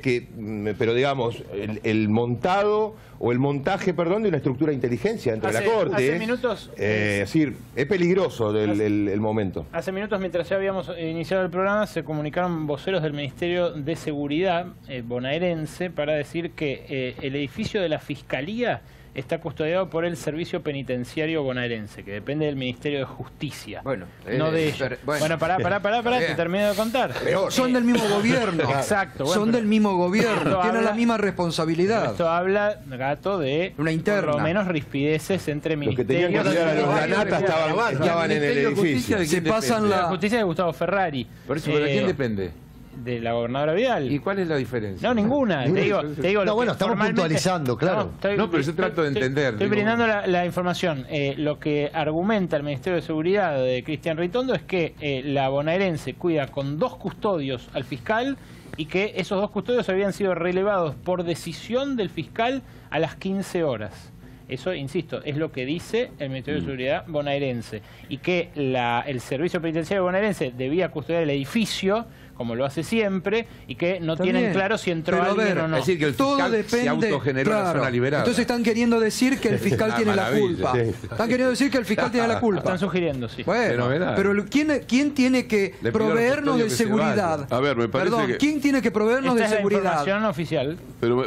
pero digamos, el montado o el montaje, perdón, de una estructura de inteligencia dentro de la Corte. Hace minutos... es decir, es peligroso el momento. Hace minutos, mientras ya habíamos iniciado el programa, se comunicaron voceros del Ministerio de Seguridad bonaerense para decir que el edificio de la Fiscalía está custodiado por el Servicio Penitenciario bonaerense, que depende del Ministerio de Justicia. Bueno, no de ellos. Bueno, pará, te termino de contar. Son del mismo gobierno. Exacto. Bueno, son del mismo gobierno, tienen la misma responsabilidad. Esto habla, Gato, de una interna. Por lo menos rispideces entre ministerios. Los que tenían que cuidar a los granatas estaban en el edificio. Se pasan la justicia de Gustavo Ferrari. Por eso, ¿pero de quién depende? De la gobernadora Vidal. ¿Y cuál es la diferencia? No, ninguna. Te digo no, bueno, estamos puntualizando, claro. No, pero yo trato de entender. Estoy brindando la información. Lo que argumenta el Ministerio de Seguridad de Cristian Ritondo es que la bonaerense cuida con 2 custodios al fiscal y que esos 2 custodios habían sido relevados por decisión del fiscal a las 15 horas. Eso, insisto, es lo que dice el Ministerio de Seguridad bonaerense. Y que el Servicio Penitenciario bonaerense debía custodiar el edificio como lo hace siempre, y que no tienen claro si entró alguien o no. Es decir, que el fiscal se autogeneró la zona liberada. Entonces están queriendo decir que el fiscal tiene la culpa. Están queriendo decir que el fiscal tiene la culpa. Están sugiriendo, sí. Bueno, pero ¿quién tiene que proveernos de seguridad? A ver, me parece que... ¿quién tiene que proveernos de seguridad? Información oficial.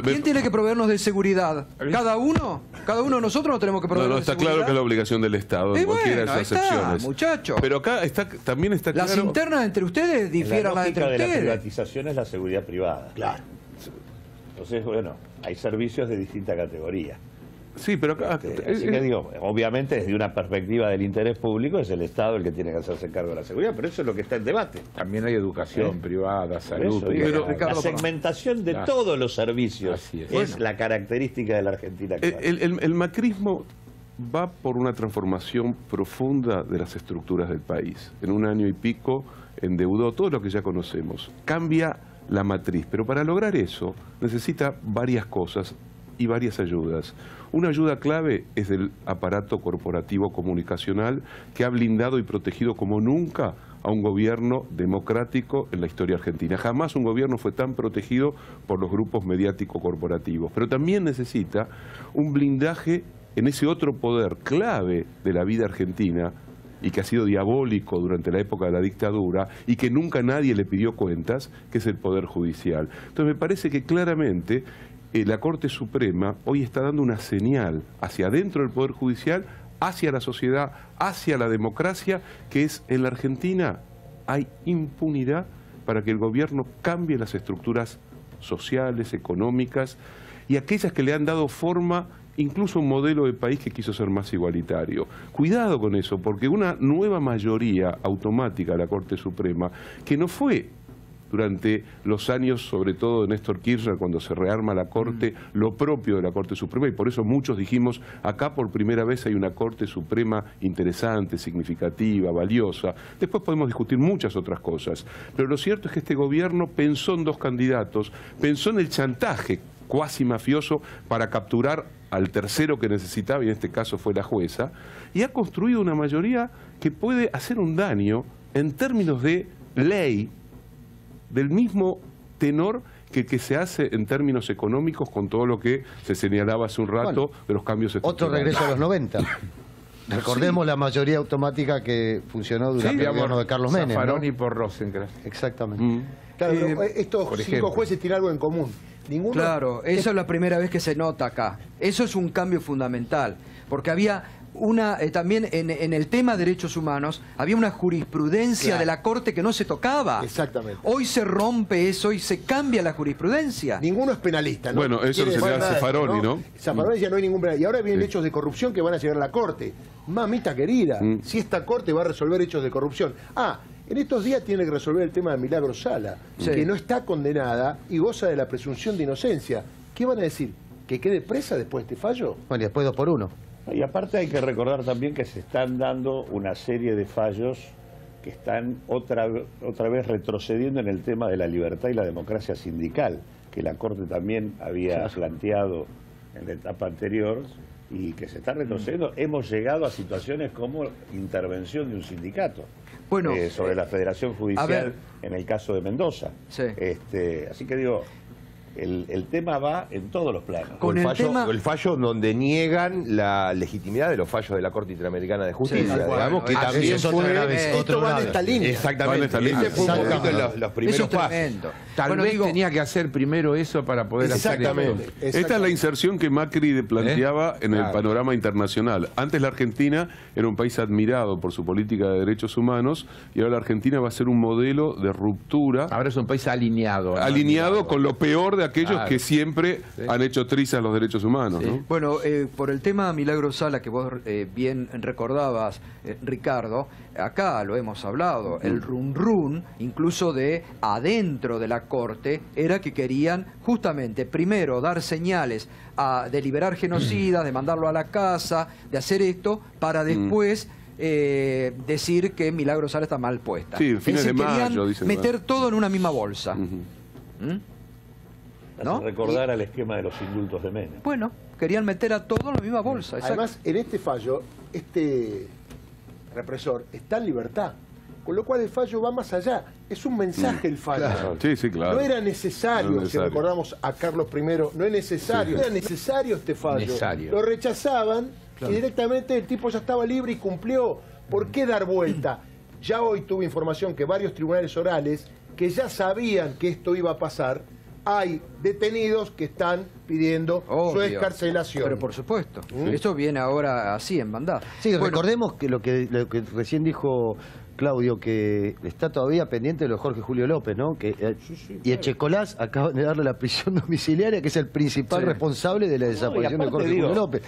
¿Quién tiene que proveernos de seguridad? ¿Cada uno? ¿Cada uno de nosotros no tenemos que proveernos de seguridad? Está claro que es la obligación del Estado, en cualquiera de esas excepciones. Muchachos. Pero acá también está claro... Las internas entre ustedes difieran las entre ustedes. La privatización es la seguridad privada. Claro. Entonces, bueno, hay servicios de distinta categoría. Sí, pero acá... Así que digo, obviamente desde una perspectiva del interés público es el Estado el que tiene que hacerse cargo de la seguridad, pero eso es lo que está en debate. También hay educación privada, salud... Pero la segmentación de todos los servicios es la característica de la Argentina actual. El macrismo va por una transformación profunda de las estructuras del país. En un año y pico endeudó todo lo que ya conocemos. Cambia la matriz, pero para lograr eso necesita varias cosas y varias ayudas. Una ayuda clave es el aparato corporativo comunicacional que ha blindado y protegido como nunca a un gobierno democrático en la historia argentina. Jamás un gobierno fue tan protegido por los grupos mediático-corporativos. Pero también necesita un blindaje en ese otro poder clave de la vida argentina y que ha sido diabólico durante la época de la dictadura y que nunca nadie le pidió cuentas, que es el Poder Judicial. Entonces me parece que claramente la Corte Suprema hoy está dando una señal hacia adentro del Poder Judicial, hacia la sociedad, hacia la democracia, que es en la Argentina hay impunidad para que el gobierno cambie las estructuras sociales, económicas y aquellas que le han dado forma incluso un modelo de país que quiso ser más igualitario. Cuidado con eso, porque una nueva mayoría automática de la Corte Suprema, que no fue durante los años, sobre todo de Néstor Kirchner, cuando se rearma la Corte, lo propio de la Corte Suprema, y por eso muchos dijimos, acá por primera vez hay una Corte Suprema interesante, significativa, valiosa. Después podemos discutir muchas otras cosas, pero lo cierto es que este gobierno pensó en dos candidatos, pensó en el chantaje cuasi mafioso para capturar al tercero que necesitaba, y en este caso fue la jueza, y ha construido una mayoría que puede hacer un daño en términos de ley del mismo tenor que se hace en términos económicos con todo lo que se señalaba hace un rato de los cambios estructurales. Otro regreso a los 90. Recordemos la mayoría automática que funcionó durante el gobierno de Carlos Menem, Zaffaroni por Rosenkrantz. Exactamente. Claro, estos 5 jueces tienen algo en común. Ninguno... Claro, eso es la primera vez que se nota acá. Eso es un cambio fundamental, porque había también en el tema de derechos humanos, había una jurisprudencia de la Corte que no se tocaba. Exactamente. Hoy se rompe eso y se cambia la jurisprudencia. Ninguno es penalista, ¿no? Bueno, eso sería Zaffaroni, ¿no? Zaffaroni ya no hay ningún penalista. Y ahora vienen hechos de corrupción que van a llegar a la Corte. Mamita querida, si esta Corte va a resolver hechos de corrupción. En estos días tiene que resolver el tema de Milagro Sala, que no está condenada y goza de la presunción de inocencia. ¿Qué van a decir? ¿Que quede presa después de este fallo? Bueno, y después 2 por 1. Y aparte hay que recordar también que se están dando una serie de fallos que están otra vez retrocediendo en el tema de la libertad y la democracia sindical, que la Corte también había planteado en la etapa anterior y que se está retrocediendo. Hemos llegado a situaciones como intervención de un sindicato. Bueno, sobre la Federación Judicial en el caso de Mendoza. Así que digo, el tema va en todos los planos. Con el fallo donde niegan la legitimidad de los fallos de la Corte Interamericana de Justicia. Digamos que también esto va en esta línea. Exactamente. Ese fue un poquito en los primeros pasos. Tal vez tenía que hacer primero eso para poder hacer esto. Esta es la inserción que Macri planteaba en el panorama internacional. Antes la Argentina era un país admirado por su política de derechos humanos y ahora la Argentina va a ser un modelo de ruptura. Ahora es un país alineado. Alineado con lo peor de aquellos que siempre han hecho trizas los derechos humanos. ¿No? Bueno, por el tema Milagro Sala que vos bien recordabas, Ricardo, acá lo hemos hablado, el run incluso de adentro de la Corte, era que querían justamente primero dar señales de liberar genocidas, de mandarlo a la casa, de hacer esto, para después decir que Milagro Sala está mal puesta. Sí, fines de mayo, dicen, meter todo en una misma bolsa. ¿No? Recordar al esquema de los indultos de Menem. Bueno, querían meter a todo en la misma bolsa. Además, en este fallo, este represor está en libertad. Con lo cual el fallo va más allá. Es un mensaje el fallo. Claro. Sí, claro. No era necesario, si recordamos a Carlos I, no es necesario. Era necesario este fallo. Lo rechazaban y directamente el tipo ya estaba libre y cumplió. ¿Por qué dar vuelta? Ya hoy tuve información que varios tribunales orales que ya sabían que esto iba a pasar, hay detenidos que están pidiendo su excarcelación. Pero por supuesto, eso viene ahora así en bandada. Sí, recordemos que lo que recién dijo Claudio, que está todavía pendiente de lo de Jorge Julio López, ¿no? Y Echecolás acaban de darle la prisión domiciliaria, que es el principal responsable de la desaparición de Jorge Julio López.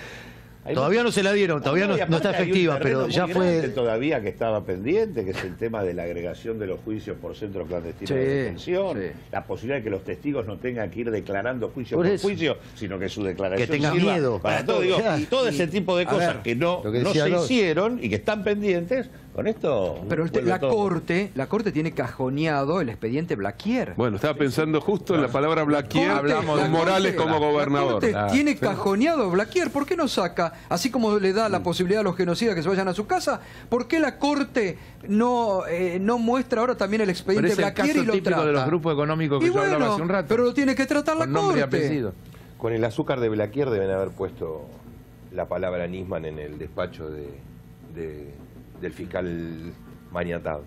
Todavía no se la dieron, todavía no está efectiva, pero ya fue... Todavía que estaba pendiente, que es el tema de la agregación de los juicios por centro clandestino de detención, la posibilidad de que los testigos no tengan que ir declarando juicio por juicio, sino que su declaración que tengan miedo. Para todo, todo ese tipo de cosas que no se hicieron y que están pendientes. Con esto... Pero la Corte tiene cajoneado el expediente Blaquier. Bueno, estaba pensando justo en la palabra Blaquier, hablamos de Morales como gobernador. La Corte tiene cajoneado Blaquier, ¿por qué no saca, así como le da la posibilidad a los genocidas que se vayan a su casa, por qué la Corte no muestra ahora también el expediente Blaquier y lo trata? Típico de los grupos económicos que yo hablaba hace un rato. Pero lo tiene que tratar la Corte. Con el azúcar de Blaquier deben haber puesto la palabra Nisman en el despacho del fiscal maniatado.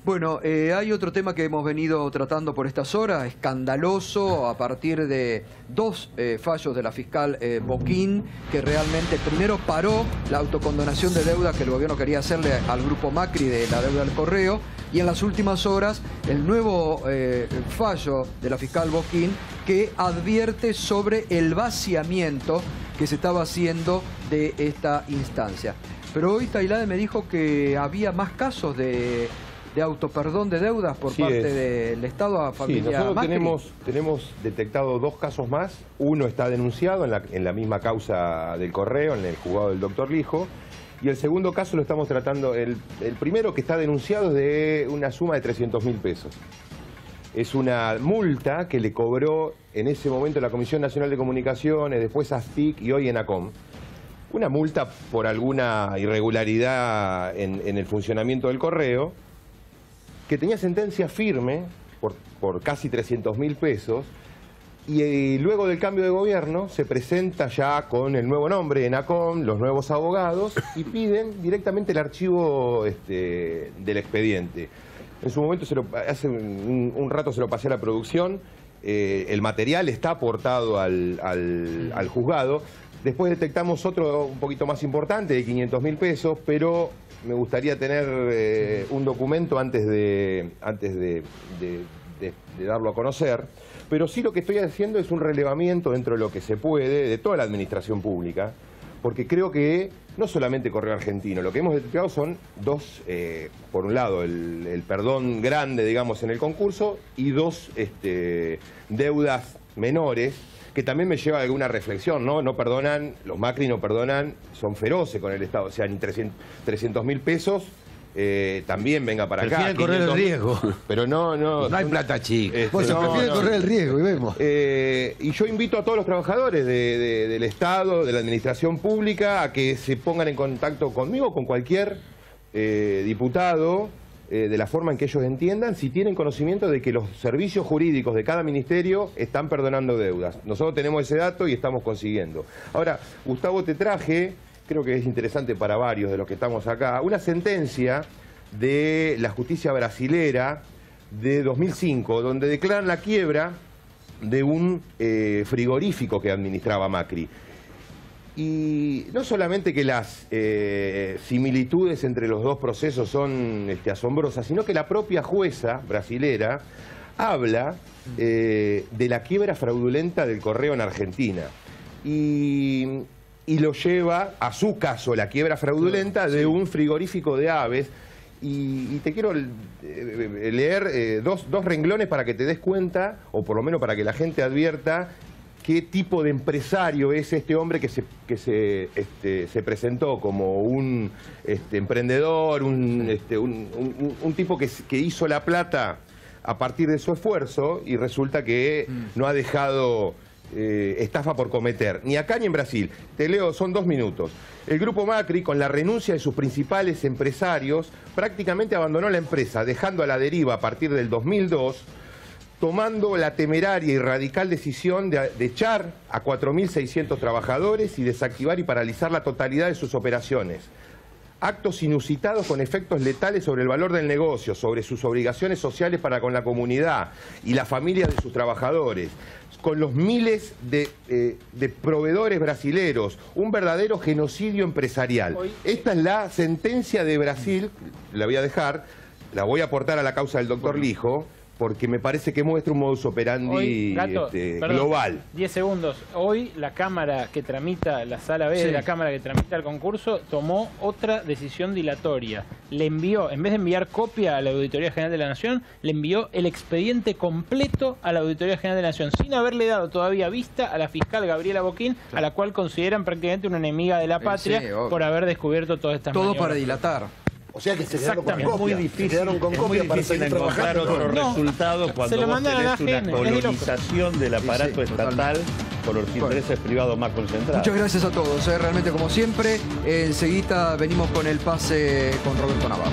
Bueno, hay otro tema que hemos venido tratando por estas horas, escandaloso, a partir de dos fallos de la fiscal Boquín, que realmente primero paró la autocondonación de deuda que el gobierno quería hacerle al grupo Macri de la deuda del correo, y en las últimas horas el nuevo fallo de la fiscal Boquín que advierte sobre el vaciamiento que se estaba haciendo de esta instancia. Pero hoy Tailade me dijo que había más casos de autoperdón de deudas por parte del Estado a familia Macri. Nosotros tenemos detectado dos casos más. Uno está denunciado en la misma causa del correo, en el juzgado del doctor Lijo. Y el segundo caso lo estamos tratando, el primero que está denunciado es de una suma de 300.000 pesos. Es una multa que le cobró en ese momento la Comisión Nacional de Comunicaciones, después ASTIC y hoy ENACOM. Una multa por alguna irregularidad en el funcionamiento del correo, que tenía sentencia firme por casi 300.000 pesos, y luego del cambio de gobierno se presenta ya con el nuevo nombre, ENACOM, los nuevos abogados, y piden directamente el archivo del expediente. En su momento, hace un rato se lo pasé a la producción, el material está aportado al juzgado. Después detectamos otro un poquito más importante, de 500.000 pesos, pero me gustaría tener un documento antes de darlo a conocer. Pero sí lo que estoy haciendo es un relevamiento dentro de lo que se puede, de toda la administración pública, porque creo que no solamente Correo Argentino, lo que hemos detectado son dos, por un lado el perdón grande, digamos, en el concurso, y dos deudas menores, que también me lleva a alguna reflexión, ¿no? No perdonan, los Macri no perdonan, son feroces con el Estado, o sea, ni 300.000 pesos, también venga para acá. Prefieren correr el riesgo. Pero no hay plata chica. Pues se prefiere correr el riesgo, y vemos. Y yo invito a todos los trabajadores del Estado, de la administración pública, a que se pongan en contacto conmigo, con cualquier diputado, de la forma en que ellos entiendan, si tienen conocimiento de que los servicios jurídicos de cada ministerio están perdonando deudas. Nosotros tenemos ese dato y estamos consiguiendo. Ahora, Gustavo, te traje, creo que es interesante para varios de los que estamos acá, una sentencia de la justicia brasilera de 2005, donde declaran la quiebra de un frigorífico que administraba Macri. Y no solamente que las similitudes entre los dos procesos son asombrosas, sino que la propia jueza brasilera habla de la quiebra fraudulenta del correo en Argentina. Y lo lleva a su caso, la quiebra fraudulenta de un frigorífico de aves. Y te quiero leer dos renglones para que te des cuenta, o por lo menos para que la gente advierta, qué tipo de empresario es este hombre que se presentó como un emprendedor, un tipo que hizo la plata a partir de su esfuerzo, y resulta que no ha dejado estafa por cometer, ni acá ni en Brasil. Te leo, son 2 minutos. El grupo Macri, con la renuncia de sus principales empresarios, prácticamente abandonó la empresa, dejando a la deriva a partir del 2002, tomando la temeraria y radical decisión de echar a 4.600 trabajadores y desactivar y paralizar la totalidad de sus operaciones. Actos inusitados con efectos letales sobre el valor del negocio, sobre sus obligaciones sociales para con la comunidad y la familia de sus trabajadores, con los miles de proveedores brasileros, un verdadero genocidio empresarial. Esta es la sentencia de Brasil, la voy a dejar, la voy a aportar a la causa del doctor Lijo, porque me parece que muestra un modus operandi hoy, Gato, global. 10 segundos. Hoy la Cámara que tramita, la Sala B de la Cámara que tramita el concurso, tomó otra decisión dilatoria. Le envió, en vez de enviar copia a la Auditoría General de la Nación, le envió el expediente completo a la Auditoría General de la Nación, sin haberle dado todavía vista a la fiscal Gabriela Boquín, a la cual consideran prácticamente una enemiga de la patria por haber descubierto todas estas maniobras. Todo para dilatar. O sea que se quedaron con copia. Es muy difícil encontrar otro resultado cuando vos tenés una colonización del aparato estatal por los intereses privados más concentrados. Muchas gracias a todos. Realmente, como siempre, enseguida venimos con el pase con Roberto Navarro.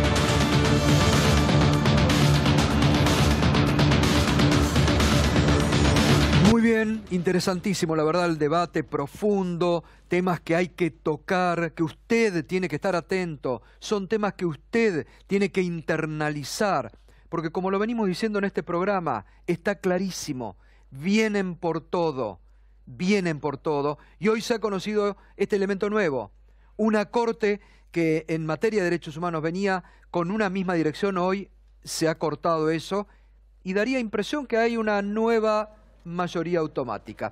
Muy bien, interesantísimo, la verdad, el debate profundo, temas que hay que tocar, que usted tiene que estar atento, son temas que usted tiene que internalizar, porque como lo venimos diciendo en este programa, está clarísimo, vienen por todo, y hoy se ha conocido este elemento nuevo, una corte que en materia de derechos humanos venía con una misma dirección, hoy se ha cortado eso, y daría impresión que hay una nueva mayoría automática.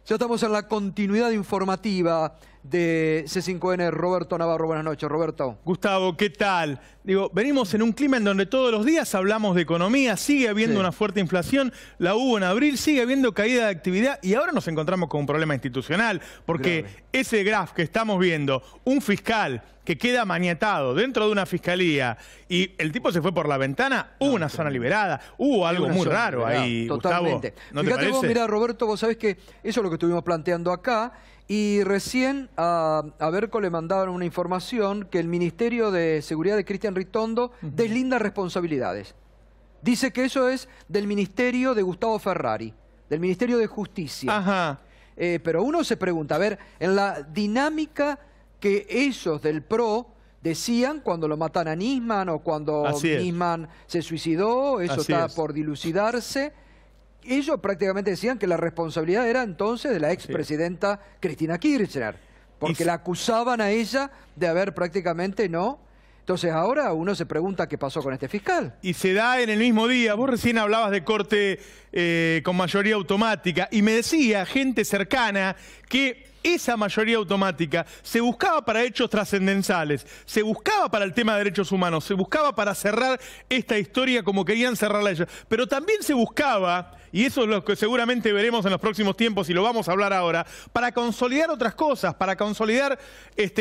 Ya estamos en la continuidad informativa de C5N. Roberto Navarro, buenas noches. Roberto. Gustavo, ¿qué tal? Digo, venimos en un clima en donde todos los días hablamos de economía, sigue habiendo una fuerte inflación, la hubo en abril, sigue habiendo caída de actividad y ahora nos encontramos con un problema institucional, porque ese graph que estamos viendo, un fiscal que queda maniatado dentro de una fiscalía y el tipo se fue por la ventana, hubo una zona liberada, hubo algo muy raro ahí, totalmente. Gustavo. ¿No Fíjate te parece? vos, mirá, Roberto, vos sabés que eso es lo que estuvimos planteando acá. Y recién a Berco le mandaban una información que el Ministerio de Seguridad de Cristian Ritondo deslinda responsabilidades. Dice que eso es del Ministerio de Gustavo Ferrari, del Ministerio de Justicia. Pero uno se pregunta, a ver, en la dinámica que ellos del PRO decían cuando lo matan a Nisman o cuando Nisman se suicidó, eso está por dilucidarse. Ellos prácticamente decían que la responsabilidad era entonces de la expresidenta Cristina Kirchner, porque la acusaban a ella de haber prácticamente Entonces ahora uno se pregunta qué pasó con este fiscal. Y se da en el mismo día. Vos recién hablabas de corte con mayoría automática y me decía gente cercana que esa mayoría automática se buscaba para hechos trascendentales, se buscaba para el tema de derechos humanos, se buscaba para cerrar esta historia como querían cerrarla ellos, pero también se buscaba, y eso es lo que seguramente veremos en los próximos tiempos y lo vamos a hablar ahora, para consolidar otras cosas, para consolidar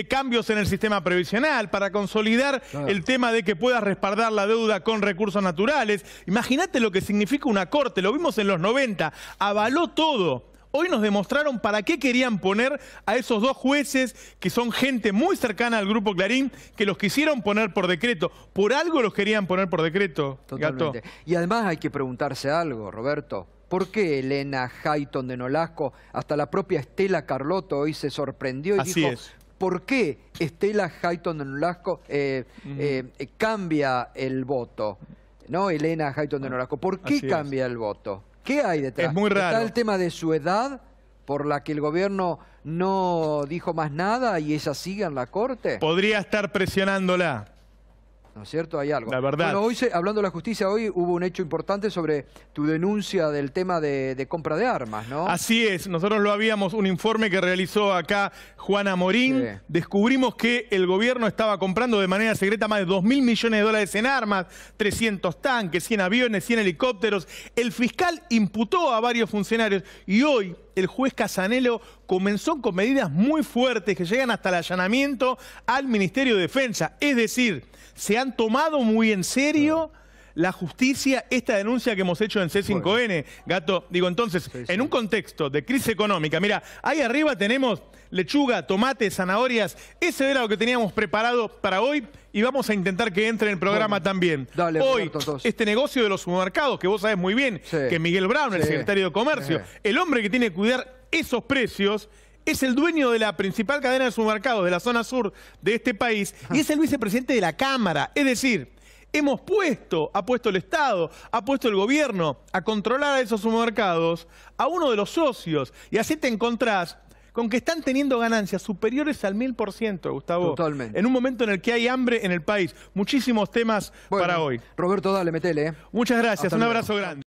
cambios en el sistema previsional, para consolidar el tema de que puedas respaldar la deuda con recursos naturales. Imagínate lo que significa una corte, lo vimos en los 90, avaló todo. Hoy nos demostraron para qué querían poner a esos dos jueces, que son gente muy cercana al Grupo Clarín, que los quisieron poner por decreto. Por algo los querían poner por decreto. Totalmente. Gato. Y además hay que preguntarse algo, Roberto. ¿Por qué Elena Hayton de Nolasco, hasta la propia Estela Carlotto hoy se sorprendió y dijo... ¿Por qué Estela Hayton de Nolasco cambia el voto? ¿No? Elena Hayton de Nolasco. ¿Por qué cambia el voto? ¿Qué hay detrás? Es muy raro. ¿Está el tema de su edad, por la que el gobierno no dijo más nada y ella sigue en la corte? Podría estar presionándola. ¿No es cierto? Hay algo. La verdad. Bueno, hoy, hablando de la justicia, hoy hubo un hecho importante sobre tu denuncia del tema de compra de armas, ¿no? Así es. Nosotros lo habíamos, un informe que realizó acá Juana Morín. Descubrimos que el gobierno estaba comprando de manera secreta más de 2.000 millones de dólares en armas, 300 tanques, 100 aviones, 100 helicópteros. El fiscal imputó a varios funcionarios y hoy el juez Casanelo comenzó con medidas muy fuertes que llegan hasta el allanamiento al Ministerio de Defensa. Es decir, se han tomado muy en serio la justicia esta denuncia que hemos hecho en C5N, Gato. Digo, entonces, en un contexto de crisis económica, mira, ahí arriba tenemos lechuga, tomate, zanahorias. Ese era lo que teníamos preparado para hoy y vamos a intentar que entre en el programa también. Dale, hoy, Roberto, este negocio de los supermercados, que vos sabés muy bien, que Miguel Brown, el secretario de Comercio, el hombre que tiene que cuidar esos precios, es el dueño de la principal cadena de supermercados de la zona sur de este país y es el vicepresidente de la Cámara. Es decir, ha puesto el Estado, ha puesto el gobierno a controlar a esos supermercados, a uno de los socios. Y así te encontrás con que están teniendo ganancias superiores al 1000%, Gustavo. Totalmente. En un momento en el que hay hambre en el país. Muchísimos temas para hoy. Roberto, dale, metele. Muchas gracias. Un abrazo grande.